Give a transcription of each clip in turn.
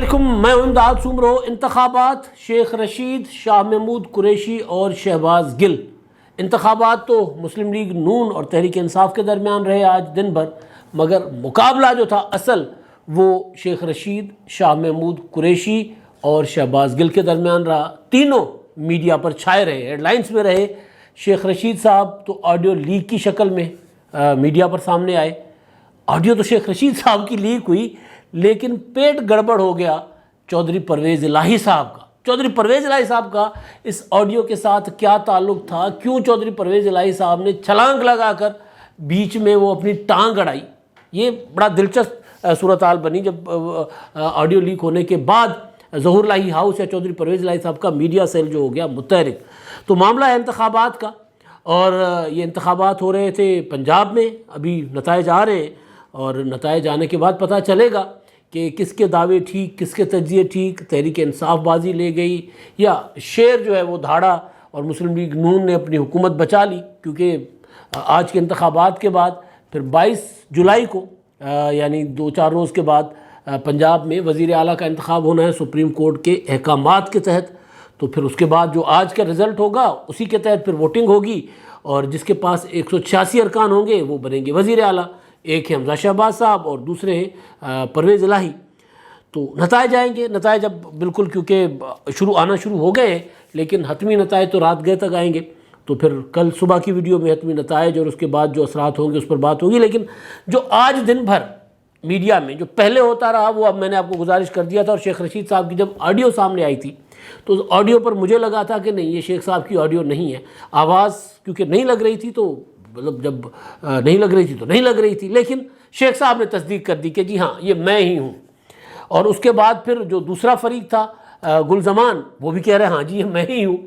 علیکم، میں امداد سومرو۔ انتخابات، شیخ رشید، شاہ محمود قریشی اور شہباز گل۔ انتخابات تو مسلم لیگ نون اور تحریک انصاف کے درمیان رہے آج دن بھر، مگر مقابلہ جو تھا اصل وہ شیخ رشید، شاہ محمود قریشی اور شہباز گل کے درمیان رہا۔ تینوں میڈیا پر چھائے رہے، ہیڈ لائنز میں رہے۔ شیخ رشید صاحب تو آڈیو لیک کی شکل میں میڈیا پر سامنے آئے۔ آڈیو تو شیخ رشید صاحب کی لیک ہوئی، لیکن پیٹ گڑبڑ ہو گیا چودھری پرویز الہی صاحب کا۔ چودھری پرویز الہی صاحب کا اس آڈیو کے ساتھ کیا تعلق تھا؟ کیوں چودھری پرویز الہی صاحب نے چھلانگ لگا کر بیچ میں وہ اپنی ٹانگ اڑائی؟ یہ بڑا دلچسپ صورتحال بنی جب آڈیو لیک ہونے کے بعد ظہور الہی ہاؤس یا چودھری پرویز الہی صاحب کا میڈیا سیل جو ہو گیا متحرک۔ تو معاملہ ہے انتخابات کا، اور یہ انتخابات ہو رہے تھے پنجاب میں، ابھی نتائج آ رہے ہیں، اور نتائج آنے کے بعد پتہ چلے گا کہ کس کے دعوے ٹھیک، کس کے تجزیے ٹھیک، تحریک انصاف بازی لے گئی یا شیر جو ہے وہ دھاڑا اور مسلم لیگ نون نے اپنی حکومت بچا لی۔ کیونکہ آج کے انتخابات کے بعد پھر 22 جولائی کو یعنی 2-4 روز کے بعد پنجاب میں وزیر اعلیٰ کا انتخاب ہونا ہے سپریم کورٹ کے احکامات کے تحت۔ تو پھر اس کے بعد جو آج کا رزلٹ ہوگا اسی کے تحت پھر ووٹنگ ہوگی، اور جس کے پاس 186 ارکان ہوں گے وہ بنیں گے وزیر اعلیٰ۔ ایک ہے حمزہ شہباز صاحب اور دوسرے ہیں پرویز الہی۔ تو نتائج آئیں گے، نتائج اب بالکل کیونکہ آنا شروع ہو گئے ہیں، لیکن حتمی نتائج تو رات گئے تک آئیں گے۔ تو پھر کل صبح کی ویڈیو میں حتمی نتائج اور اس کے بعد جو اثرات ہوں گے اس پر بات ہوگی۔ لیکن جو آج دن بھر میڈیا میں جو پہلے ہوتا رہا وہ اب میں نے آپ کو گزارش کر دیا تھا، اور شیخ رشید صاحب کی جب آڈیو سامنے آئی تھی تو اس آڈیو پر مجھے لگا تھا کہ نہیں، یہ شیخ صاحب کی آڈیو نہیں ہے۔ آواز کیونکہ نہیں لگ رہی تھی، تو مطلب جب نہیں لگ رہی تھی تو نہیں لگ رہی تھی، لیکن شیخ صاحب نے تصدیق کر دی کہ جی ہاں یہ میں ہی ہوں۔ اور اس کے بعد پھر جو دوسرا فریق تھا گلزمان، وہ بھی کہہ رہے ہیں ہاں جی یہ میں ہی ہوں۔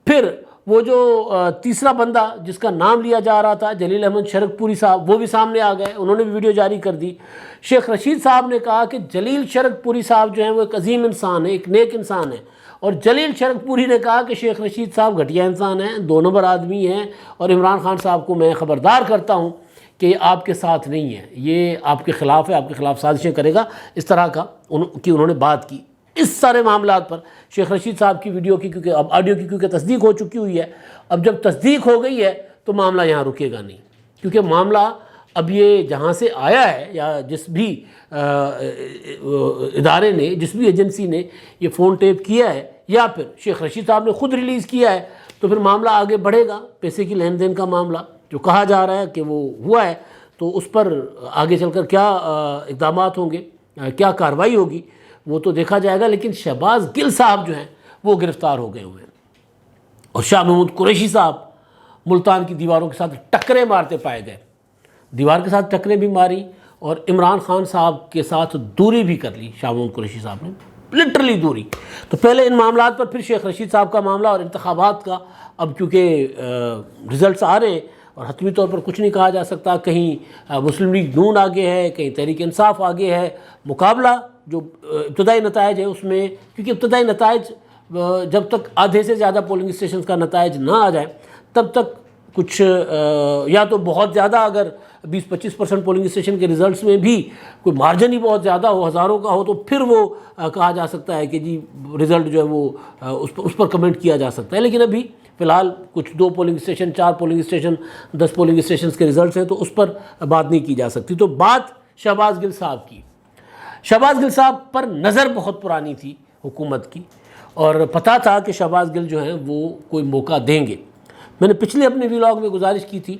پھر وہ جو تیسرا بندہ جس کا نام لیا جا رہا تھا جلیل احمد شرک پوری صاحب، وہ بھی سامنے آ گئے، انہوں نے بھی ویڈیو جاری کر دی۔ شیخ رشید صاحب نے کہا کہ جلیل شرک پوری صاحب جو ہیں وہ ایک عظیم انسان ہے، ایک نیک انسان ہے، اور جلیل شرک پوری نے کہا کہ شیخ رشید صاحب گھٹیا انسان ہیں، 2 نمبر آدمی ہیں، اور عمران خان صاحب کو میں خبردار کرتا ہوں کہ یہ آپ کے ساتھ نہیں ہے، یہ آپ کے خلاف ہے، آپ کے خلاف سازشیں کرے گا، اس طرح کا انہوں نے بات کی۔ اس سارے معاملات پر شیخ رشید صاحب کی ویڈیو کی کیونکہ اب آڈیو کی کیونکہ تصدیق ہو چکی ہوئی ہے، اب جب تصدیق ہو گئی ہے تو معاملہ یہاں رکے گا نہیں، کیونکہ معاملہ اب یہ جہاں سے آیا ہے یا جس بھی ادارے نے، جس بھی ایجنسی نے یہ فون ٹیپ کیا ہے یا پھر شیخ رشید صاحب نے خود ریلیز کیا ہے، تو پھر معاملہ آگے بڑھے گا۔ پیسے کی لین دین کا معاملہ جو کہا جا رہا ہے کہ وہ ہوا ہے، تو اس پر آگے چل کر کیا اقدامات ہوں گے، کیا کارروائی ہوگی، وہ تو دیکھا جائے گا۔ لیکن شہباز گل صاحب جو ہیں وہ گرفتار ہو گئے ہوئے ہیں، اور شاہ محمود قریشی صاحب ملتان کی دیواروں کے ساتھ ٹکریں مارتے پائے گئے، دیوار کے ساتھ ٹکریں بھی ماری اور عمران خان صاحب کے ساتھ دوری بھی کر لی شاہ محمود قریشی صاحب نے، لٹرلی دوری۔ تو پہلے ان معاملات پر، پھر شیخ رشید صاحب کا معاملہ اور انتخابات کا۔ اب کیونکہ رزلٹس آ رہے ہیں اور حتمی طور پر کچھ نہیں کہا جا سکتا، کہیں مسلم لیگ نون آگے ہے، کہیں تحریک انصاف آگے ہے۔ مقابلہ جو ابتدائی نتائج ہے اس میں، کیونکہ ابتدائی نتائج جب تک آدھے سے زیادہ پولنگ اسٹیشنز کا نتائج نہ آ جائے تب تک کچھ یا تو بہت زیادہ اگر 20-25% پولنگ اسٹیشن کے ریزلٹس میں بھی کوئی مارجن ہی بہت زیادہ ہو، ہزاروں کا ہو، تو پھر وہ کہا جا سکتا ہے کہ جی رزلٹ جو ہے وہ اس پر کمنٹ کیا جا سکتا ہے۔ لیکن ابھی فی الحال کچھ 2 polling station, 4 polling station, 10 polling stations کے ریزلٹس ہیں، تو اس پر بات نہیں کی جا سکتی۔ تو بات شہباز گل صاحب کی، شہباز گل صاحب پر نظر بہت پرانی تھی حکومت کی، اور پتہ تھا کہ شہباز گل جو ہیں وہ کوئی موقع دیں گے۔ میں نے پچھلے اپنے ویلاگ میں گزارش کی تھی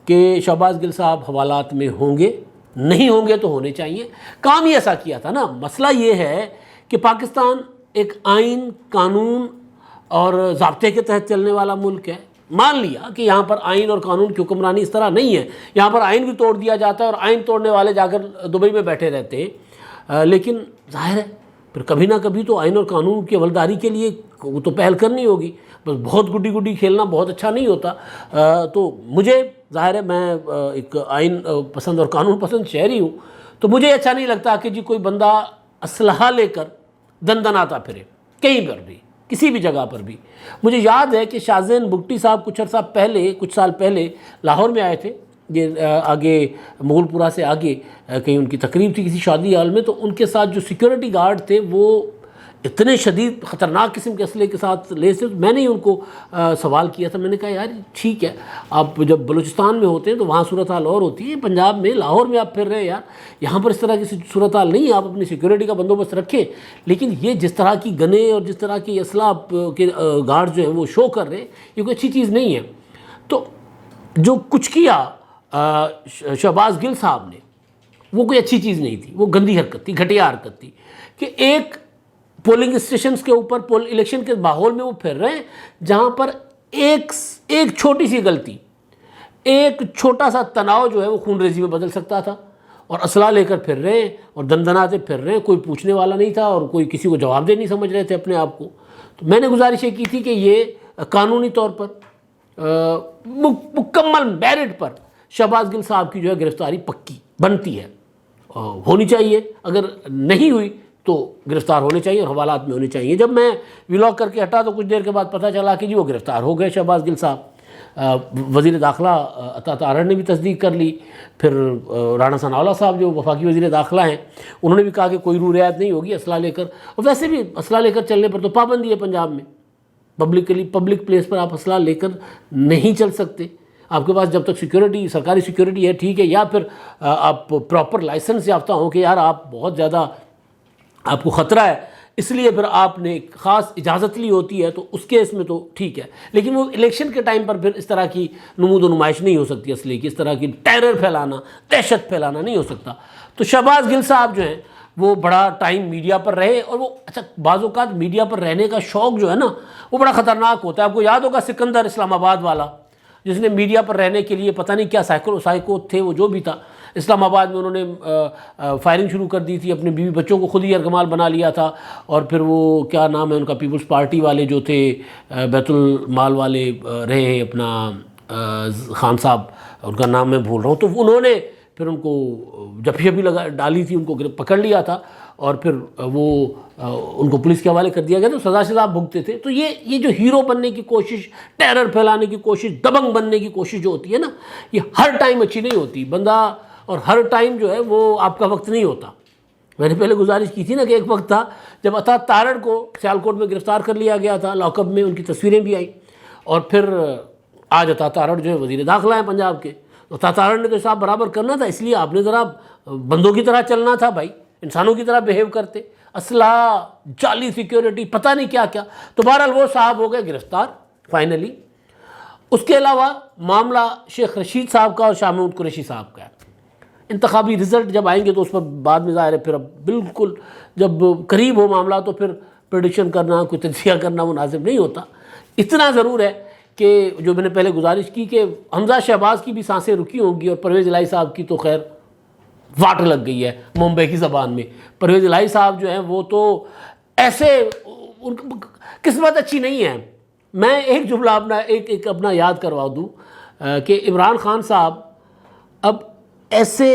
کہ شہباز گل صاحب حوالات میں ہوں گے، نہیں ہوں گے تو ہونے چاہیے، کام ہی ایسا کیا تھا نا۔ مسئلہ یہ ہے کہ پاکستان ایک آئین، قانون اور ضابطے کے تحت چلنے والا ملک ہے۔ مان لیا کہ یہاں پر آئین اور قانون کی حکمرانی اس طرح نہیں ہے، یہاں پر آئین بھی توڑ دیا جاتا ہے اور آئین توڑنے والے جا کر دبئی میں بیٹھے رہتے ہیں، لیکن ظاہر ہے پھر کبھی نہ کبھی تو آئین اور قانون کی عملداری کے لیے وہ تو پہل کرنی ہوگی، بس بہت گڈی گڈی کھیلنا بہت اچھا نہیں ہوتا۔ تو مجھے ظاہر ہے میں ایک آئین پسند اور قانون پسند شہری ہوں، تو مجھے اچھا نہیں لگتا کہ جی کوئی بندہ اسلحہ لے کر دندناتا پھرے کہیں پر بھی، کسی بھی جگہ پر بھی۔ مجھے یاد ہے کہ شاہ زین بگٹی صاحب کچھ سال پہلے لاہور میں آئے تھے، یہ آگے مغل پورہ سے آگے کہیں ان کی تقریب تھی کسی شادی ہال میں، تو ان کے ساتھ جو سیکیورٹی گارڈ تھے وہ اتنے شدید خطرناک قسم کے اسلحے کے ساتھ لیس تھے. میں نے ان کو سوال کیا تھا، میں نے کہا یار ٹھیک ہے، آپ جب بلوچستان میں ہوتے ہیں تو وہاں صورتحال اور ہوتی ہے، پنجاب میں لاہور میں آپ پھر رہے ہیں یار، یہاں پر اس طرح کی صورتحال نہیں ہے، آپ اپنی سیکیورٹی کا بندوبست رکھیں. لیکن یہ جس طرح کی گنیں اور جس طرح کی اسلحہ کے گارڈ جو ہیں وہ شو کر رہے ہیں، یہ کوئی اچھی چیز نہیں ہے. تو جو کچھ کیا شہباز گل صاحب نے وہ کوئی اچھی چیز نہیں تھی، وہ گندی حرکت تھی، گھٹیا حرکت تھی کہ ایک پولنگ اسٹیشنز کے اوپر الیکشن کے ماحول میں وہ پھر رہے ہیں جہاں پر ایک چھوٹی سی غلطی، ایک چھوٹا سا تناؤ جو ہے وہ خون ریزی میں بدل سکتا تھا، اور اسلحہ لے کر پھر رہے ہیں اور دندناتے پھر رہے ہیں. کوئی پوچھنے والا نہیں تھا اور کوئی کسی کو جواب دہ نہیں سمجھ رہے تھے اپنے آپ کو. تو میں نے گزارش یہ کی تھی کہ یہ قانونی طور پر مکمل میرٹ پر شہباز گل صاحب کی جو ہے گرفتاری پکی بنتی ہے، ہونی چاہیے. اگر نہیں ہوئی تو گرفتار ہونے چاہیے اور حوالات میں ہونے چاہیے. جب میں ولاگ کر کے ہٹا تو کچھ دیر کے بعد پتہ چلا کہ جی وہ گرفتار ہو گئے شہباز گل صاحب. وزیر داخلہ عطا تارڑ نے بھی تصدیق کر لی. پھر رانا ثناءاللہ صاحب جو وفاقی وزیر داخلہ ہیں انہوں نے بھی کہا کہ کوئی رو رعایت نہیں ہوگی اسلحہ لے کر. اور ویسے بھی اسلحہ لے کر چلنے پر تو پابندی ہے پنجاب میں، پبلک پلیس پر آپ اسلحہ لے کر نہیں چل سکتے. آپ کے پاس جب تک سیکیورٹی سرکاری سیکیورٹی ہے ٹھیک ہے، یا پھر آپ پراپر لائسنس یافتہ ہوں کہ یار آپ بہت زیادہ آپ کو خطرہ ہے اس لیے پھر آپ نے ایک خاص اجازت لی ہوتی ہے، تو اس کیس میں تو ٹھیک ہے. لیکن وہ الیکشن کے ٹائم پر پھر اس طرح کی نمود و نمائش نہیں ہو سکتی اسلحے کی، اس طرح کی ٹیرر پھیلانا، دہشت پھیلانا نہیں ہو سکتا. تو شہباز گل صاحب جو ہیں وہ بڑا ٹائم میڈیا پر رہے، اور وہ اچھا بعض اوقات میڈیا پر رہنے کا شوق جو ہے نا وہ بڑا خطرناک ہوتا ہے. آپ کو یاد ہوگا سکندر اسلام آباد والا، جس نے میڈیا پر رہنے کے لیے پتہ نہیں کیا سائیکو تھے وہ جو بھی تھا، اسلام آباد میں انہوں نے فائرنگ شروع کر دی تھی، اپنے بیوی بچوں کو خود ہی یرغمال بنا لیا تھا. اور پھر وہ کیا نام ہے ان کا، پیپلز پارٹی والے جو تھے بیت المال والے رہے ہیں اپنا خان صاحب، ان کا نام میں بھول رہا ہوں، تو انہوں نے پھر ان کو جپھی ڈالی تھی، ان کو پکڑ لیا تھا اور پھر وہ ان کو پولیس کے حوالے کر دیا گیا، تو سزا شزا بھگتے تھے. تو یہ جو ہیرو بننے کی کوشش، ٹیرر پھیلانے کی کوشش، دبنگ بننے کی کوشش جو ہوتی ہے نا، یہ ہر ٹائم اچھی نہیں ہوتی. بندہ اور ہر ٹائم جو ہے وہ آپ کا وقت نہیں ہوتا. میں نے پہلے گزارش کی تھی نا کہ ایک وقت تھا جب عطا تارڑ کو سیالکوٹ میں گرفتار کر لیا گیا تھا، لاک اپ میں ان کی تصویریں بھی آئیں، اور پھر آج عطا تارڑ جو ہے وزیر داخلہ ہیں پنجاب کے. عطا تارڑ نے تو حساب برابر کرنا تھا، اس لیے آپ نے ذرا بندوں کی طرح چلنا تھا بھائی، انسانوں کی طرح بیہیو کرتے. اسلحہ، جعلی سیکیورٹی، پتہ نہیں کیا کیا. تو بہرحال وہ صاحب ہو گئے گرفتار فائنلی. اس کے علاوہ معاملہ شیخ رشید صاحب کا اور شاہ محمود قریشی صاحب کا ہے. انتخابی رزلٹ جب آئیں گے تو اس پر بعد میں ظاہر ہے، پھر اب بالکل جب قریب ہو معاملہ تو پھر پریڈکشن کرنا، کوئی تجزیہ کرنا مناسب نہیں ہوتا. اتنا ضرور ہے کہ جو میں نے پہلے گزارش کی کہ حمزہ شہباز کی بھی سانسیں رکی ہوں گی، اور پرویز الہی صاحب کی تو خیر واٹ لگ گئی ہے ممبئی کی زبان میں. پرویز الہی صاحب جو ہیں وہ تو ایسے ان کی قسمت اچھی نہیں ہے. میں ایک جملہ ایک اپنا یاد کروا دوں کہ عمران خان صاحب اب ایسے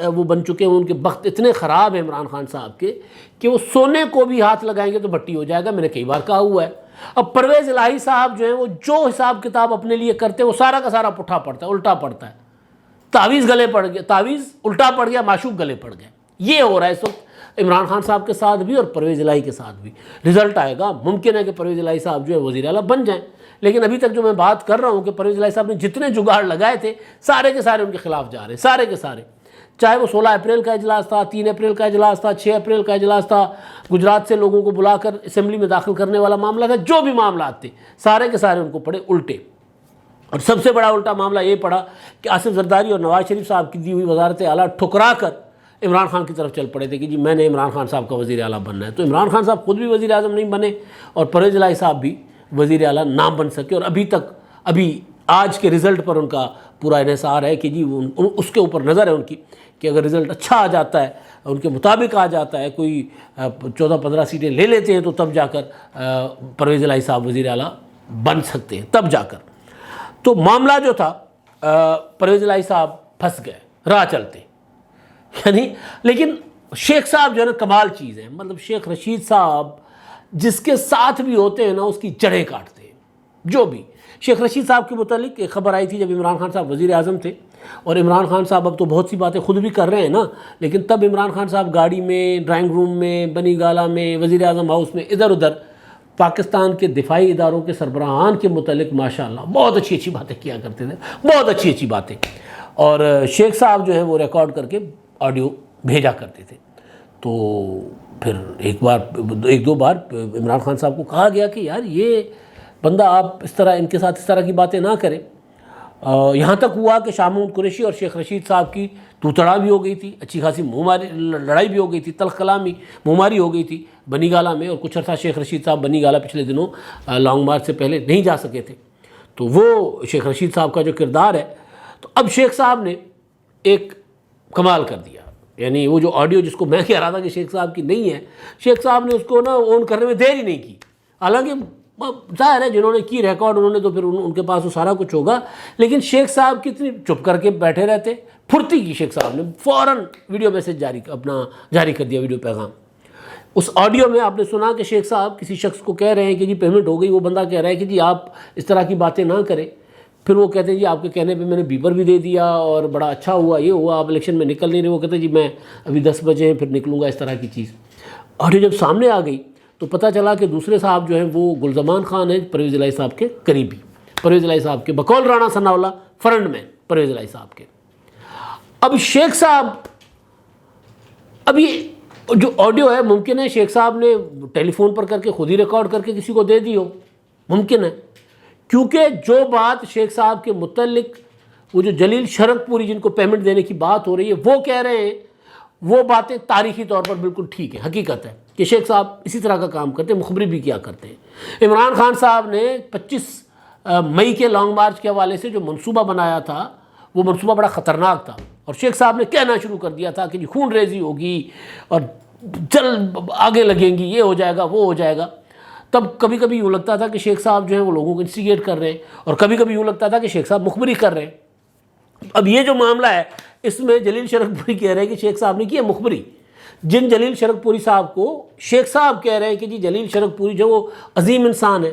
وہ بن چکے ہیں، ان کے بخت اتنے خراب ہیں عمران خان صاحب کے کہ وہ سونے کو بھی ہاتھ لگائیں گے تو بھٹی ہو جائے گا. میں نے کئی بار کہا ہوا ہے. اب پرویز الہی صاحب جو ہیں وہ جو حساب کتاب اپنے لیے کرتے ہیں وہ سارا کا سارا پٹھا پڑتا ہے، الٹا پڑتا ہے. تعویذ گلے پڑ گیا، تعویذ الٹا پڑ گیا، معشوق گلے پڑ گئے. یہ ہو رہا ہے اس وقت عمران خان صاحب کے ساتھ بھی اور پرویز الہی کے ساتھ بھی. رزلٹ آئے گا، ممکن ہے کہ پرویز الہی صاحب جو ہے وزیر اعلیٰ بن جائیں، لیکن ابھی تک جو میں بات کر رہا ہوں کہ پرویز الہی صاحب نے جتنے جگاڑ لگائے تھے سارے کے سارے ان کے خلاف جا رہے ہیں، سارے کے سارے. چاہے وہ 16 اپریل کا اجلاس تھا، 3 اپریل کا اجلاس تھا، 6 اپریل کا اجلاس تھا، گجرات سے لوگوں کو بلا کر اسمبلی میں داخل کرنے والا معاملہ تھا، جو بھی معاملات تھے سارے کے سارے ان کو پڑے الٹے. اور سب سے بڑا الٹا معاملہ یہ پڑا کہ آصف زرداری اور نواز شریف صاحب کی دی ہوئی وزارت اعلیٰ ٹھکرا کر عمران خان کی طرف چل پڑے تھے کہ جی میں نے عمران خان صاحب کا وزیر اعلیٰ بننا ہے. تو عمران خان صاحب خود بھی وزیر اعظم نہیں بنے اور پرویز الہی صاحب بھی وزیر اعلیٰ نہ بن سکے. اور ابھی آج کے رزلٹ پر ان کا پورا انحصار ہے کہ جی اس کے اوپر نظر ہے ان کی کہ اگر رزلٹ اچھا آ جاتا ہے، ان کے مطابق آ جاتا ہے، کوئی 14-15 سیٹیں لے لیتے ہیں تو تب جا کر پرویز الہی صاحب وزیر اعلیٰ بن سکتے ہیں، تب جا کر. تو معاملہ جو تھا پرویز الہی صاحب پھنس گئے راہ چلتے یعنی. لیکن شیخ صاحب جو ہے نا کمال چیز ہے، مطلب شیخ رشید صاحب جس کے ساتھ بھی ہوتے ہیں نا اس کی جڑیں کاٹتے ہیں. جو بھی شیخ رشید صاحب کے متعلق ایک خبر آئی تھی جب عمران خان صاحب وزیر اعظم تھے اور عمران خان صاحب اب تو بہت سی باتیں خود بھی کر رہے ہیں نا، لیکن تب عمران خان صاحب گاڑی میں، ڈرائنگ روم میں، بنی گالہ میں، وزیر اعظم ہاؤس میں، ادھر ادھر پاکستان کے دفاعی اداروں کے سربراہان کے متعلق ماشاءاللہ بہت اچھی اچھی باتیں کیا کرتے تھے، بہت اچھی اچھی باتیں. اور شیخ صاحب جو ہے وہ ریکارڈ کر کے آڈیو بھیجا کرتے تھے. تو پھر ایک دو بار عمران خان صاحب کو کہا گیا کہ یار یہ بندہ آپ اس طرح ان کے ساتھ اس طرح کی باتیں نہ کریں. یہاں تک ہوا کہ شاہ محمود قریشی اور شیخ رشید صاحب کی توتڑا بھی ہو گئی تھی، اچھی خاصی لڑائی بھی ہو گئی تھی، تلخ کلامی منہ ہو گئی تھی بنی گالہ میں. اور کچھ عرصہ شیخ رشید صاحب بنی گالہ پچھلے دنوں لانگ مارچ سے پہلے نہیں جا سکے تھے. تو وہ شیخ رشید صاحب کا جو کردار ہے، تو اب شیخ صاحب نے ایک کمال کر دیا. یعنی وہ جو آڈیو جس کو میں کہہ رہا تھا کہ شیخ صاحب کی نہیں ہے، شیخ صاحب نے اس کو آن کرنے میں دیر ہی نہیں کی. حالانکہ ظاہر ہے جنہوں نے کی ریکارڈ انہوں نے تو پھر ان کے پاس وہ سارا کچھ ہوگا، لیکن شیخ صاحب کتنی چپ کر کے بیٹھے رہتے. پھرتی کی شیخ صاحب نے فوراً ویڈیو میسج جاری کر دیا، ویڈیو پیغام. اس آڈیو میں آپ نے سنا کہ شیخ صاحب کسی شخص کو کہہ رہے ہیں کہ جی پیمنٹ ہو گئی. وہ بندہ کہہ رہا ہے کہ جی آپ اس طرح کی باتیں نہ کریں. پھر وہ کہتے ہیں جی آپ کے کہنے پہ میں نے بیپر بھی دے دیا اور بڑا اچھا ہوا، یہ ہوا، آپ الیکشن میں نکل نہیں رہے. وہ کہتے ہیں جی میں ابھی 10 بجے پھر نکلوں گا، اس طرح کی چیز. آڈیو جب سامنے آ گئی تو پتہ چلا کہ دوسرے صاحب جو ہیں وہ گلزمان خان ہیں، پرویز الہی صاحب کے قریبی، پرویز الہی صاحب کے بقول رانا ثناء اللہ فرنٹ مین پرویز الہی صاحب کے. اب شیخ صاحب، اب یہ جو آڈیو ہے ممکن ہے شیخ صاحب نے ٹیلی فون پر کر کے خود ہی ریکارڈ کر کے کسی کو دے دی ہو، ممکن ہے. کیونکہ جو بات شیخ صاحب کے متعلق وہ جو جلیل شرک پوری جن کو پیمنٹ دینے کی بات ہو رہی ہے وہ کہہ رہے ہیں، وہ باتیں تاریخی طور پر بالکل ٹھیک ہے، حقیقت ہے کہ شیخ صاحب اسی طرح کا کام کرتے ہیں، مخبری بھی کیا کرتے ہیں. عمران خان صاحب نے 25 مئی کے لانگ مارچ کے حوالے سے جو منصوبہ بنایا تھا وہ منصوبہ بڑا خطرناک تھا، اور شیخ صاحب نے کہنا شروع کر دیا تھا کہ جی خون ریزی ہوگی اور آگے لگیں گی، یہ ہو جائے گا، وہ ہو جائے گا. تب کبھی کبھی یوں لگتا تھا کہ شیخ صاحب جو ہیں وہ لوگوں کو انسٹیگیٹ کر رہے ہیں، اور کبھی کبھی یوں لگتا تھا کہ شیخ صاحب مخبری کر رہے ہیں. اب یہ جو معاملہ ہے اس میں جلیل شرک پوری کہہ رہے ہیں کہ شیخ صاحب نے کی ہے مخبری. جن جلیل شرک پوری صاحب کو شیخ صاحب کہہ رہے ہیں کہ جی جلیل شرک پوری جو وہ عظیم انسان ہے،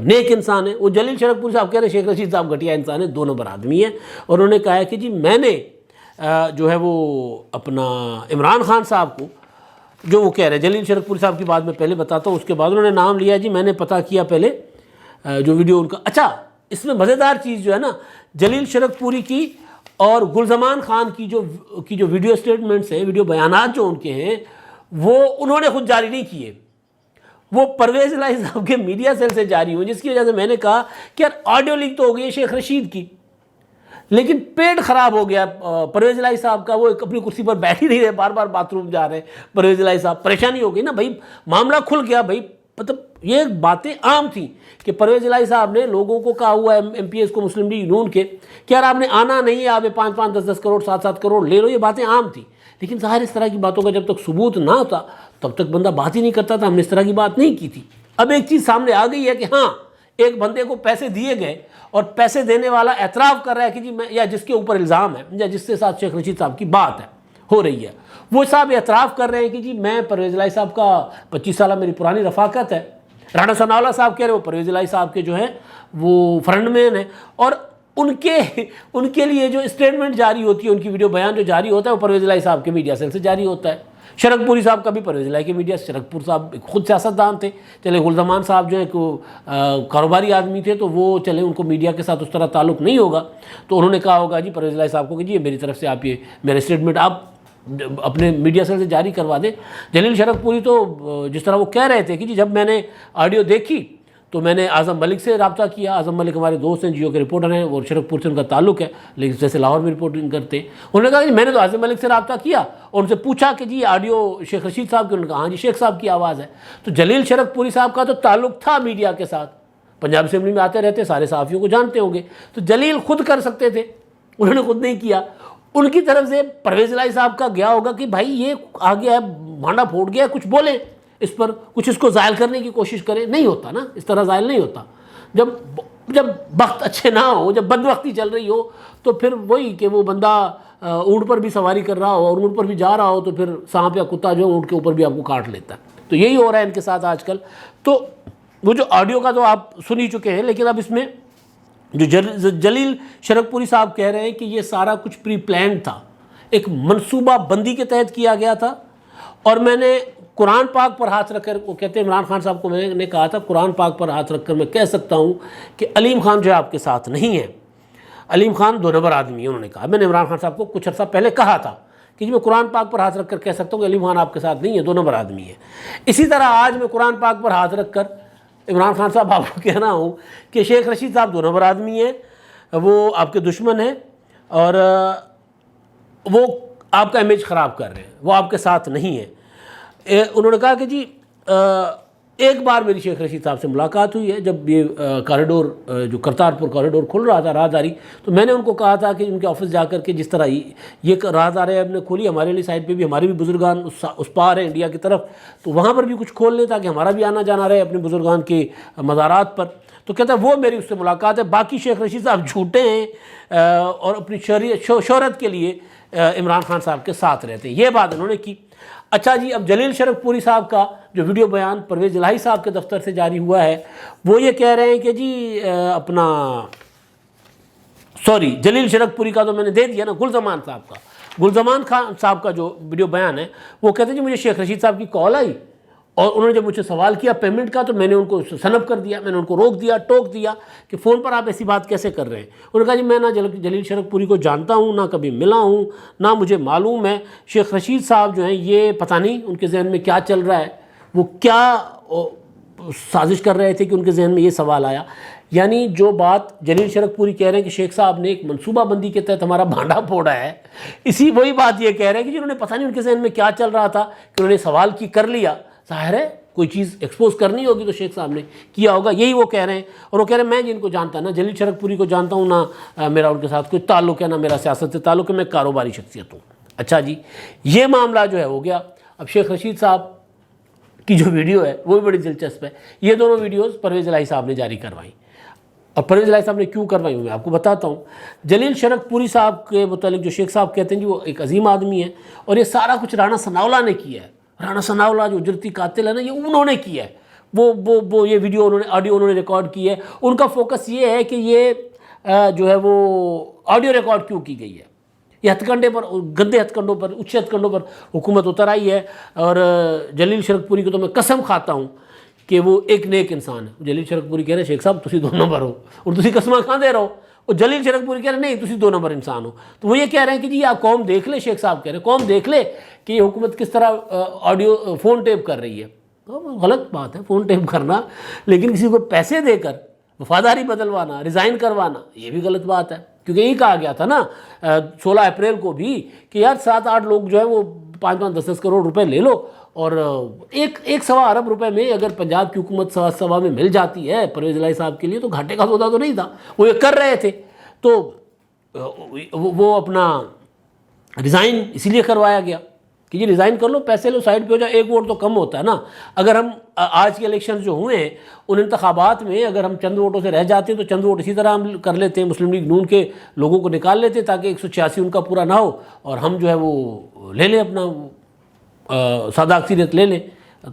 نیک انسان ہے، وہ جلیل شرک پوری صاحب کہہ رہے ہیں شیخ رشید صاحب گھٹیا انسان ہے، 2 نمبر آدمی ہے. اور انہوں نے کہا ہے کہ جی میں نے جو ہے وہ اپنا عمران خان صاحب کو جو وہ کہہ رہے ہیں، جلیل شرک پوری صاحب کی بات میں پہلے بتاتا ہوں، اس کے بعد انہوں نے نام لیا جی میں نے پتہ کیا پہلے جو ویڈیو ان کا. اچھا اس میں مزیدار چیز جو ہے نا، جلیل شرک پوری کی اور گلزمان خان کی جو ویڈیو سٹیٹمنٹس ہیں، ویڈیو بیانات جو ان کے ہیں، وہ انہوں نے خود جاری نہیں کیے، وہ پرویز الہی صاحب کے میڈیا سیل سے جاری ہوئے. جس کی وجہ سے میں نے کہا کہ یار آڈیو لیک تو ہو گئی ہے شیخ رشید کی، لیکن پیٹ خراب ہو گیا پرویز الہی صاحب کا. وہ اپنی کرسی پر بیٹھ ہی نہیں رہے، بار بار باتھ روم جا رہے ہیں پرویز الہی صاحب. پریشانی ہو گئی نا بھائی، معاملہ کھل گیا بھائی. مطلب یہ باتیں عام تھیں کہ پرویز الہی صاحب نے لوگوں کو کہا ہوا ہے، ایم پی ایس کو، مسلم لیگ نون کے، کہ یار آپ نے آنا نہیں ہے، آپ 5-5 10-10 کروڑ 7-7 کروڑ لے لو. یہ باتیں عام تھیں، لیکن ظاہر اس طرح کی باتوں کا جب تک ثبوت نہ ہوتا تب تک بندہ بات ہی نہیں کرتا تھا. ہم نے اس طرح کی بات نہیں کی تھی. اب ایک چیز سامنے آ گئی ہے کہ ہاں ایک بندے کو پیسے دیے گئے اور پیسے دینے والا اعتراف کر رہا ہے کہ جی میں، یا جس کے اوپر الزام ہے یا جس کے ساتھ شیخ رشید صاحب کی بات ہے ہو رہی ہے، وہ صاحب اعتراف کر رہے ہیں کہ جی میں پرویز الہی صاحب کا 25 سالہ میری پرانی رفاقت ہے. رانا ثناء اللہ صاحب کہہ رہے ہیں وہ پرویز الہی صاحب کے جو ہیں وہ فرنٹ مین ہیں، اور ان کے لیے جو اسٹیٹمنٹ جاری ہوتی ہے، ان کی ویڈیو بیان جو جاری ہوتا ہے وہ پرویز الہی صاحب کے میڈیا سیل سے جاری ہوتا ہے. شرک پوری صاحب کا بھی پرویز الہی کے میڈیا سے. شرک پور صاحب خود سیاستدان تھے، چلے گلزمان صاحب جو ہیں کاروباری آدمی تھے تو وہ چلے ان کو میڈیا کے ساتھ اس طرح تعلق نہیں ہوگا، تو انہوں نے کہا ہوگا جی پرویز الہی صاحب کو کہ جی میری طرف سے آپ یہ میرے اسٹیٹمنٹ آپ اپنے میڈیا سیل سے جاری کروا دیں. جلیل شرک پوری تو جس طرح وہ کہہ رہے تھے کہ جی جب میں نے آڈیو دیکھی تو میں نے اعظم ملک سے رابطہ کیا. اعظم ملک ہمارے دوست ہیں، جیو کے رپورٹر ہیں، اور شرک پور سے ان کا تعلق ہے لیکن جیسے لاہور میں رپورٹنگ کرتے. انہوں نے کہا کہ میں نے تو اعظم ملک سے رابطہ کیا اور ان سے پوچھا کہ جی آڈیو شیخ رشید صاحب کی، انہوں نے کہا ہاں جی شیخ صاحب کی آواز ہے. تو جلیل شرک پوری صاحب کا تو تعلق تھا میڈیا کے ساتھ، پنجاب اسمبلی میں آتے رہتے، سارے صحافیوں کو جانتے ہوں گے، تو جلیل خود کر سکتے تھے، انہوں نے خود نہیں کیا. ان کی طرف سے پرویز الہی صاحب کا گیا ہوگا کہ بھائی یہ آ گیا ہے، بھانڈا پھوٹ گیا ہے، کچھ بولیں اس پر، کچھ اس کو زائل کرنے کی کوشش کریں. نہیں ہوتا نا، اس طرح زائل نہیں ہوتا. جب وقت اچھے نہ ہو، جب بدبختی چل رہی ہو، تو پھر وہی کہ وہ بندہ اونٹ پر بھی سواری کر رہا ہو اور اونٹ پر بھی جا رہا ہو تو پھر سانپ یا کتا جو اونٹ کے اوپر بھی آپ کو کاٹ لیتا ہے. تو یہی ہو رہا ہے ان کے ساتھ آج کل. تو وہ جو آڈیو کا تو آپ سن ہی چکے ہیں، لیکن اب اس میں جو جلیل شرک پوری صاحب کہہ رہے ہیں کہ یہ سارا کچھ پری پلانڈ تھا، ایک منصوبہ بندی کے تحت کیا گیا تھا، اور میں نے قرآن پاک پر ہاتھ رکھ کر، وہ کہتے ہیں عمران خان صاحب کو میں نے کہا تھا قرآن پاک پر ہاتھ رکھ کر میں کہہ سکتا ہوں کہ علیم خان جو ہے آپ کے ساتھ نہیں ہے، علیم خان 2 نمبر آدمی ہے، انہوں نے کہا۔ میں نے عمران خان صاحب کو کچھ عرصہ پہلے کہا تھا کہ میں قرآن پاک پر ہاتھ رکھ کر کہہ سکتا ہوں کہ علیم خان آپ کے ساتھ نہیں ہے، 2 نمبر آدمی ہے۔ اسی طرح آج میں قرآن پاک پر ہاتھ رکھ کر عمران خان صاحب آپ کو کہہ رہا ہوں کہ شیخ رشید صاحب 2 نمبر آدمی ہیں، وہ آپ کے دشمن ہیں، اور وہ آپ کا امیج خراب کر رہے ہیں، وہ آپ کے ساتھ نہیں ہیں۔ انہوں نے کہا کہ جی ایک بار میری شیخ رشید صاحب سے ملاقات ہوئی ہے، جب یہ کاریڈور جو کرتارپور کاریڈور کھل رہا تھا راہداری، تو میں نے ان کو کہا تھا کہ ان کے آفس جا کر کے جس طرح یہ راہداری اب نے کھولی، ہمارے لیے سائڈ پہ بھی ہمارے بھی بزرگان اس پار ہیں انڈیا کی طرف، تو وہاں پر بھی کچھ کھول لیں تاکہ ہمارا بھی آنا جانا رہے اپنے بزرگان کے مزارات پر۔ تو کہتا ہے وہ میری اس سے ملاقات ہے، باقی شیخ رشید صاحب جھوٹے ہیں اور اپنی شہرت کے لیے عمران خان صاحب کے ساتھ رہتے ہیں۔ یہ بات انہوں نے کی۔ اچھا جی، اب جلیل شرک پوری صاحب کا جو ویڈیو بیان پرویز الہی صاحب کے دفتر سے جاری ہوا ہے، وہ یہ کہہ رہے ہیں کہ جی جلیل شرک پوری کا تو میں نے دے دیا نا، گلزمان خان صاحب کا جو ویڈیو بیان ہے، وہ کہتے ہیں جی مجھے شیخ رشید صاحب کی کال آئی، اور انہوں نے جب مجھ سے سوال کیا پیمنٹ کا، تو میں نے ان کو سنب کر دیا، میں نے ان کو روک دیا، ٹوک دیا کہ فون پر آپ ایسی بات کیسے کر رہے ہیں۔ انہوں نے کہا جی میں نہ جلیل شرک پوری کو جانتا ہوں، نہ کبھی ملا ہوں، نہ مجھے معلوم ہے۔ شیخ رشید صاحب جو ہیں یہ پتہ نہیں ان کے ذہن میں کیا چل رہا ہے، وہ کیا سازش کر رہے تھے کہ ان کے ذہن میں یہ سوال آیا۔ یعنی جو بات جلیل شرک پوری کہہ رہے ہیں کہ شیخ صاحب نے ایک منصوبہ بندی کے تحت ہمارا بھانڈا پھوڑا ہے، وہی بات یہ کہہ رہے ہیں کہ جنہوں نے پتہ نہیں ان کے ذہن میں کیا چل رہا تھا کہ انہوں نے سوال کر لیا، ظاہر ہے کوئی چیز ایکسپوز کرنی ہوگی تو شیخ صاحب نے کیا ہوگا، یہی وہ کہہ رہے ہیں۔ اور وہ کہہ رہے ہیں میں جن کو جانتا نہ جلیل شرک پوری کو جانتا ہوں، نہ میرا ان کے ساتھ کوئی تعلق ہے، نہ میرا سیاست سے تعلق ہے، میں کاروباری شخصیت ہوں۔ اچھا جی، یہ معاملہ جو ہے ہو گیا۔ اب شیخ رشید صاحب کی جو ویڈیو ہے وہ بھی بڑی دلچسپ ہے۔ یہ دونوں ویڈیوز پرویز الہی صاحب نے جاری کروائیں، اور پرویز الہی صاحب نے کیوں کروائی میں آپ کو بتاتا ہوں۔ جلیل شرک پوری صاحب کے متعلق جو شیخ صاحب کہتے ہیں جی وہ ایک عظیم آدمی ہے، اور یہ سارا کچھ رانا ثناءاللہ نے کیا ہے۔ رانا ثناءاللہ جو اجرتی قاتل ہے نا، یہ انہوں نے کیا ہے۔ وہ یہ ویڈیو آڈیو انہوں نے ریکارڈ کی ہے۔ ان کا فوکس یہ ہے کہ یہ جو ہے وہ آڈیو ریکارڈ کیوں کی گئی ہے، یہ ہتھ کنڈے پر، گندے ہتھ کنڈوں پر، اچھے ہتھ کنڈوں پر حکومت اتر آئی ہے۔ اور جلیل شرک پوری کو تو میں قسم کھاتا ہوں کہ وہ ایک نیک انسان ہے۔ جلیل شرک پوری کہہ رہے ہیں شیخ صاحب تسی 2 نمبر ہو، اور تسی قسماں کھاندے رہو، اور جلیل شرک پوری کہہ رہے ہیں نہیں تسی 2 نمبر انسان ہو۔ تو وہ یہ کہہ رہے ہیں کہ جی آپ قوم دیکھ لے، شیخ صاحب کہہ رہے ہیں قوم دیکھ لے کہ یہ حکومت کس طرح آڈیو فون ٹیپ کر رہی ہے۔ تو غلط بات ہے فون ٹیپ کرنا، لیکن کسی کو پیسے دے کر وفاداری بدلوانا، ریزائن کروانا، یہ بھی غلط بات ہے، کیونکہ یہی کہا گیا تھا نا 16 اپریل کو بھی کہ یار 7-8 لوگ جو ہے وہ 5-10 کروڑ روپے لے لو، اور 1.25 ارب روپے میں اگر پنجاب کی حکومت سوا میں مل جاتی ہے پرویز الہی صاحب کے لیے، تو گھاٹے کا سودا تو نہیں تھا، وہ یہ کر رہے تھے۔ تو وہ اپنا ریزائن اسی لیے کروایا گیا کہ یہ ریزائن کر لو، پیسے لو، سائڈ پہ ہو جائے، 1 ووٹ تو کم ہوتا ہے نا۔ اگر ہم آج کے الیکشن جو ہوئے ہیں ان انتخابات میں اگر ہم چند ووٹوں سے رہ جاتے ہیں تو چند ووٹ اسی طرح ہم کر لیتے ہیں، مسلم لیگ نون کے لوگوں کو نکال لیتے تاکہ 186 ان کا پورا نہ ہو، اور ہم جو ہے وہ لے لیں اپنا سادہ اکثریت لے لیں۔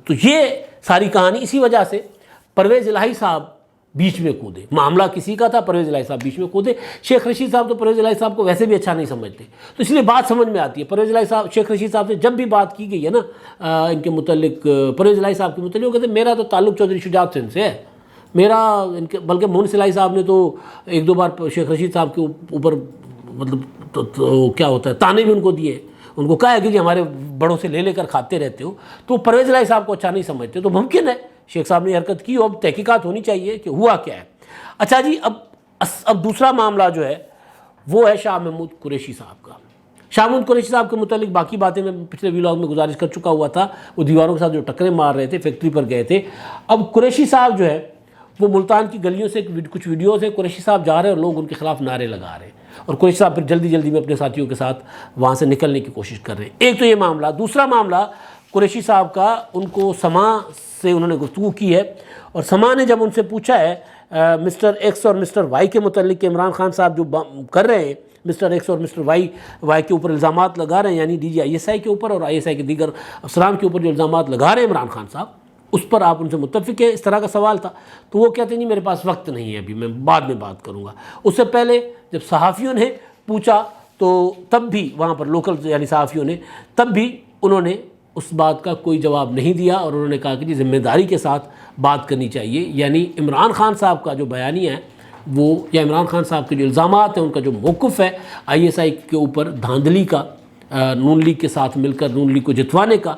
تو یہ ساری کہانی اسی وجہ سے پرویز الہی صاحب بیچ میں کودے، معاملہ کسی کا تھا، پرویز الہی صاحب بیچ میں کودے۔ شیخ رشید صاحب تو پرویز الہی صاحب کو ویسے بھی اچھا نہیں سمجھتے، تو اس لیے بات سمجھ میں آتی ہے۔ پرویز الہی صاحب، شیخ رشید صاحب سے جب بھی بات کی گئی ہے نا ان کے متعلق، پرویز الہی صاحب کے متعلق، وہ کہتے ہیں میرا تو تعلق چودھری شجاعت سنگھ سے ہے، میرا ان کے، بلکہ مونس الہی صاحب نے تو 1-2 بار شیخ رشید صاحب کے اوپر مطلب تو کیا ہوتا ہے تانے بھی ان کو دیے، ان کو کہا ہے کہ ہمارے بڑوں سے لے کر کھاتے رہتے ہو، تو پرویز الہی صاحب کو اچھا نہیں سمجھتے۔ تو ممکن ہے شیخ صاحب نے حرکت کی ہو، اب تحقیقات ہونی چاہیے کہ ہوا کیا ہے۔ اچھا جی، اب دوسرا معاملہ جو ہے وہ ہے شاہ محمود قریشی صاحب کا۔ شاہ محمود قریشی صاحب کے متعلق باقی باتیں میں پچھلے ویلاگ میں گزارش کر چکا ہوا تھا، وہ دیواروں کے ساتھ جو ٹکریں مار رہے تھے، فیکٹری پر گئے تھے۔ اب قریشی صاحب جو ہے وہ ملتان کی گلیوں سے کچھ ویڈیوز ہیں، قریشی صاحب جا رہے ہیں اور لوگ ان کے خلاف نعرے لگا رہے ہیں، اور قریشی صاحب پھر جلدی میں اپنے ساتھیوں کے ساتھ وہاں سے نکلنے کی کوشش کر رہے ہیں۔ ایک تو یہ معاملہ۔ دوسرا معاملہ قریشی صاحب کا، ان کو سما سے انہوں نے گفتگو کی ہے، اور سما نے جب ان سے پوچھا ہے مسٹر ایکس اور مسٹر وائی کے متعلق کہ عمران خان صاحب جو کر رہے ہیں، مسٹر ایکس اور مسٹر وائی کے اوپر الزامات لگا رہے ہیں، یعنی DG ISI کے اوپر اور ISI کے دیگر افسران کے اوپر جو الزامات لگا رہے ہیں عمران خان صاحب، اس پر آپ ان سے متفق ہیں؟ اس طرح کا سوال تھا. تو وہ کہتے ہیں نہیں میرے پاس وقت نہیں ہے ابھی، میں بعد میں بات کروں گا. اس سے پہلے جب صحافیوں نے پوچھا تو تب بھی وہاں پر لوکل یعنی صحافیوں نے تب بھی انہوں نے اس بات کا کوئی جواب نہیں دیا، اور انہوں نے کہا کہ جی ذمہ داری کے ساتھ بات کرنی چاہیے. یعنی عمران خان صاحب کا جو بیانیہ ہے وہ، یا عمران خان صاحب کے جو الزامات ہیں، ان کا جو موقف ہے آئی ایس آئی کے اوپر دھاندلی کا، نون لیگ کے ساتھ مل کر نون لیگ کو جتوانے کا،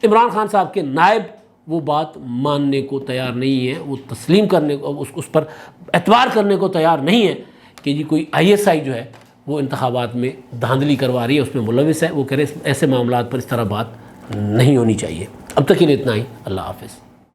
عمران خان صاحب کے نائب وہ بات ماننے کو تیار نہیں ہے، وہ تسلیم کرنے کو، اس پر اعتبار کرنے کو تیار نہیں ہے کہ جی کوئی آئی ایس آئی جو ہے وہ انتخابات میں دھاندلی کروا رہی ہے، اس میں ملوث ہے. وہ کہہ رہے ایسے معاملات پر اس طرح بات نہیں ہونی چاہیے. اب تک کے لیے اتنا ہی. اللہ حافظ.